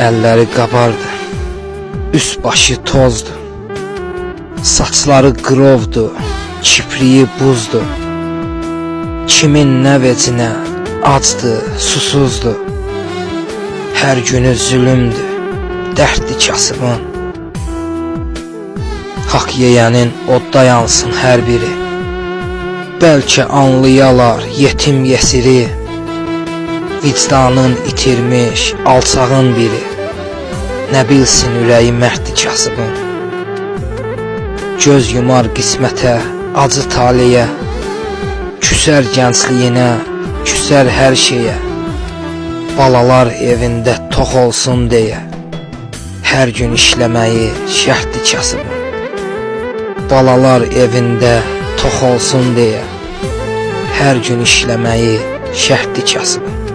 əlləri qabardı, üst başı tozdu, saçları qırovdu, kipriyi buzdu. Kimin nə vecinə acdı, susuzdu. Hər günü zülümdü, dərddi kasıbın. Haqq yeyənin odda yansın hər biri. Bəlkə anlayalar yetim yesiri. Vicdanın itirmiş alçağın biri. Nə bilsin ürəyi mərddi kasıbın. Göz yumar qismətə, acı taleyə. Küsər gəncliyinə, küsər hər şeyə. Balalar evində tox olsun deyə. Hər gün işləməyi şərtdi kasıbın. Balalar evində tox olsun deyə. Hər gün işləməyi şərtdi kasıbın.